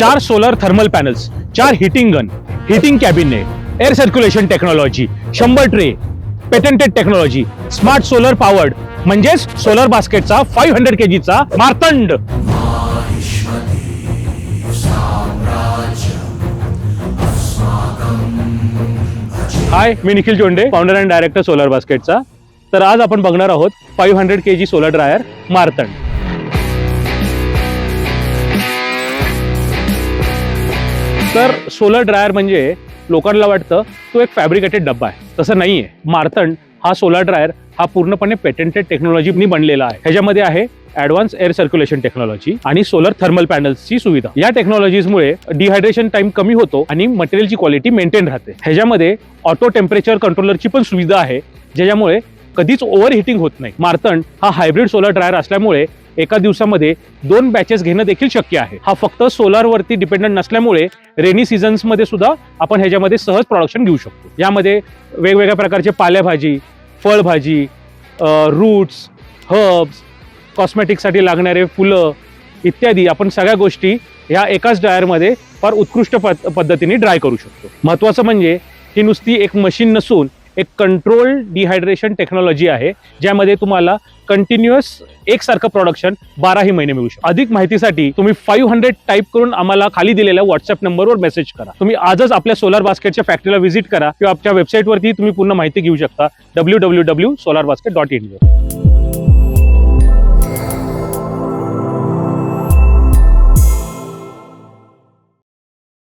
4 solar thermal panels, 4 heating gun, heating cabinet, air circulation technology, 100 tray, patented technology, smart solar powered म्हणजेच solar बास्केटचा 500 kgचा Martand. Hi, मी Nikhil Jonde, founder and director solar बास्केटचा. तर आज आपण बघणार आहोत 500 kg सोलर ड्रायर मार्तंड. तर सोलर ड्रायर म्हणजे लोकांना वाटतं तो एक फॅब्रिकेटेड डब्बा आहे. तसं नाहीये. मार्तंड हा सोलर ड्रायर हा पूर्णपणे पेटंटेड टेक्नॉलॉजीनी बनलेला आहे. ह्याच्यामध्ये आहे ॲडव्हान्स एअर सर्क्युलेशन टेक्नॉलॉजी आणि सोलर थर्मल पॅनल्सची सुविधा. या टेक्नॉलॉजीजमुळे डिहायड्रेशन टाइम कमी होतो आणि मटेरियलची क्वालिटी मेंटेन राहते. ह्याच्यामध्ये ऑटो टेम्परेचर कंट्रोलरची पण सुविधा आहे, ज्याच्यामुळे कधीच ओव्हर हिटिंग होत नाही. मार्तंड हा हायब्रिड सोलर ड्रायर असल्यामुळे एका दिवसामध्ये 2 बॅचेस घेणं देखील शक्य आहे. हा फक्त सोलारवरती डिपेंडंट नसल्यामुळे रेनी सीझन्स मध्ये सुद्धा आपण ह्याच्यामध्ये सहज प्रोडक्शन घेऊ शकतो. यामध्ये वेगवेगळ्या प्रकारचे पालेभाजी, फळभाजी, रूट्स, हर्ब्स, कॉस्मेटिक्ससाठी लागणारे फुलं इत्यादी आपण सगळ्या गोष्टी ह्या एकाच ड्रायरमध्ये फार उत्कृष्ट पद्धतीने ड्राय करू शकतो. महत्त्वाचं म्हणजे ही नुसती एक मशीन नसून एक कंट्रोल डिहायड्रेशन टेक्नॉलॉजी आहे, ज्यामध्ये तुम्हाला कंटिन्युअस एकसारखं प्रोडक्शन 12ही महिने मिळू शकतं. अधिक माहितीसाठी तुम्ही 500 टाईप करून आम्हाला खाली दिलेल्या व्हॉट्सअप नंबरवर मेसेज करा. तुम्ही आजच आपल्या सोलर बास्केटच्या फॅक्टरीला व्हिजिट करा किंवा आपल्या वेबसाईटवरती तुम्ही पूर्ण माहिती घेऊ शकता www.solarbasket.in.